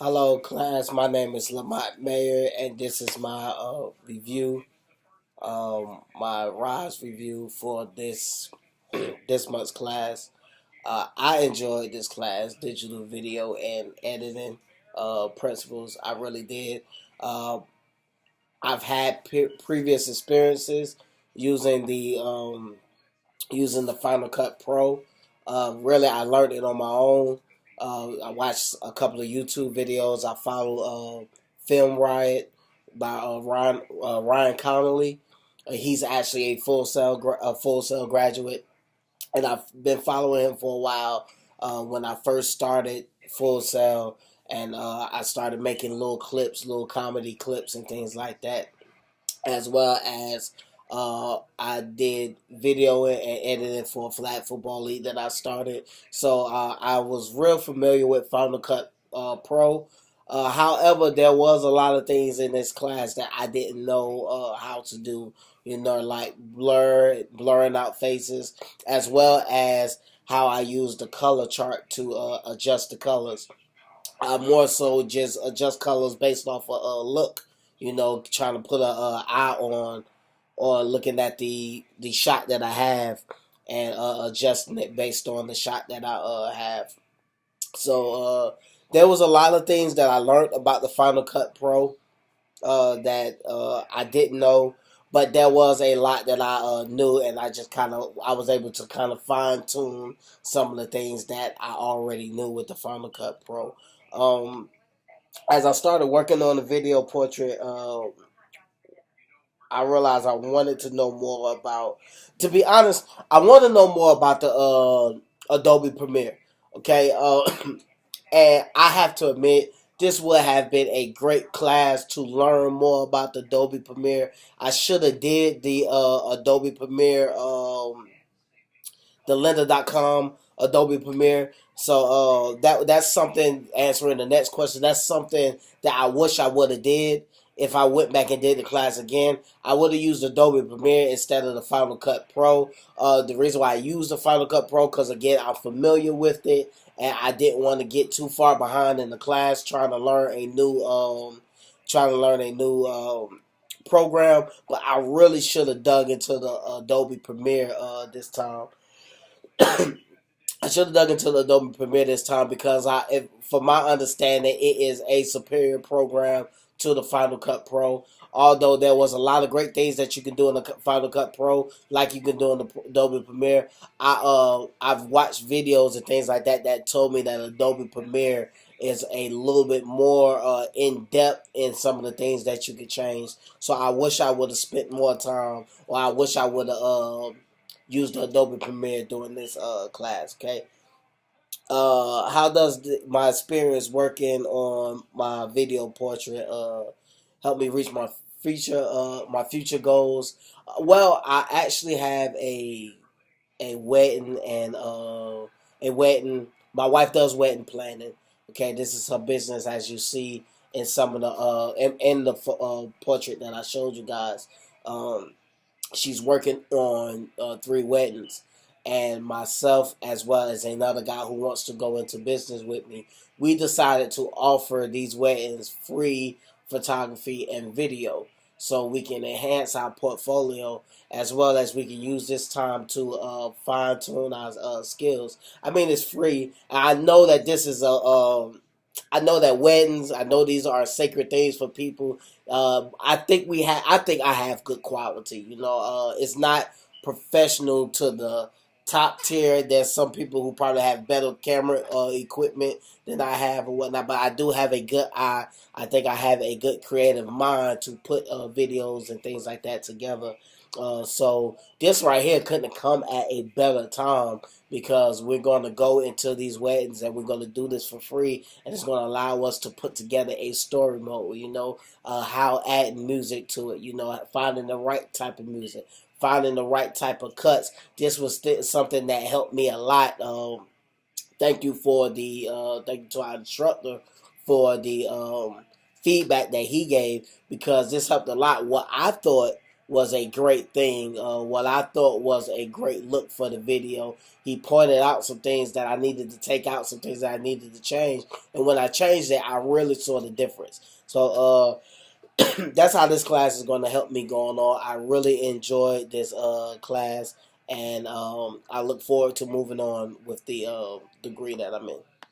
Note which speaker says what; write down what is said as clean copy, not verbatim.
Speaker 1: Hello, class. My name is Lamont Mayer, and this is my review, my Rise review for this month's class. I enjoyed this class, digital video and editing principles. I really did. Uh, I've had previous experiences using the Final Cut Pro. Really, I learned it on my own. I watched a couple of YouTube videos. I follow Film Riot by Ryan Connolly. He's actually a Full Sail graduate, and I've been following him for a while. When I first started Full Sail, and I started making little clips, little comedy clips, and things like that, as well as I did video and editing for a flag football league that I started. So I was real familiar with Final Cut Pro. However, there was a lot of things in this class that I didn't know how to do. Like blurring out faces, as well as how I use the color chart to adjust the colors. I more so just adjust colors based off of look. Trying to put eye on looking at the shot that I have, and adjusting it based on the shot that I have. So there was a lot of things that I learned about the Final Cut Pro that I didn't know, but there was a lot that I knew, and I was able to kind of fine tune some of the things that I already knew with the Final Cut Pro. Um, as I started working on the video portrait, I realized I wanted to know more about. To be honest, I want to know more about the Adobe Premiere. Okay, and I have to admit, this would have been a great class to learn more about the Adobe Premiere. I should have did the Adobe Premiere, the lender.com Adobe Premiere. So that's something, answering the next question, that's something that I wish I would have did. If I went back and did the class again, I would have used Adobe Premiere instead of the Final Cut Pro. The reason why I used the Final Cut Pro, because again, I'm familiar with it, and I didn't want to get too far behind in the class trying to learn a new program. But I really should have dug into the Adobe Premiere this time. I should have dug into the Adobe Premiere this time, because from my understanding, it is a superior program to the Final Cut Pro. Although there was a lot of great things that you can do in the Final Cut Pro, like you can do in the Adobe Premiere. I've watched videos and things like that that told me that Adobe Premiere is a little bit more in depth in some of the things that you could change. So I wish I would have spent more time, or I wish I would have used the Adobe Premiere during this class. Okay, how does my experience working on my video portrait help me reach my future goals? Well, I actually have a wedding, and a wedding. My wife does wedding planning. Okay, this is her business, as you see in some of the in the portrait that I showed you guys. Um, she's working on three weddings, and myself, as well as another guy who wants to go into business with me, we decided to offer these weddings free photography and video, so we can enhance our portfolio, as well as we can use this time to fine tune our skills. I mean, it's free. I know that this is I know that weddings, I know these are sacred things for people. I think I have good quality. It's not professional to the top tier. There's some people who probably have better camera equipment than I have or whatnot, but I do have a good eye. I think I have a good creative mind to put videos and things like that together. So this right here couldn't come at a better time, because we're going to go into these weddings and we're going to do this for free, and it's going to allow us to put together a story mode. How adding music to it. Finding the right type of music, finding the right type of cuts. This was something that helped me a lot. Thank you to our instructor for the feedback that he gave, because this helped a lot. What I thought was a great thing. What I thought was a great look for the video. He pointed out some things that I needed to take out, some things that I needed to change, and when I changed it, I really saw the difference. So that's how this class is going to help me going on. I really enjoyed this class, and I look forward to moving on with the degree that I'm in.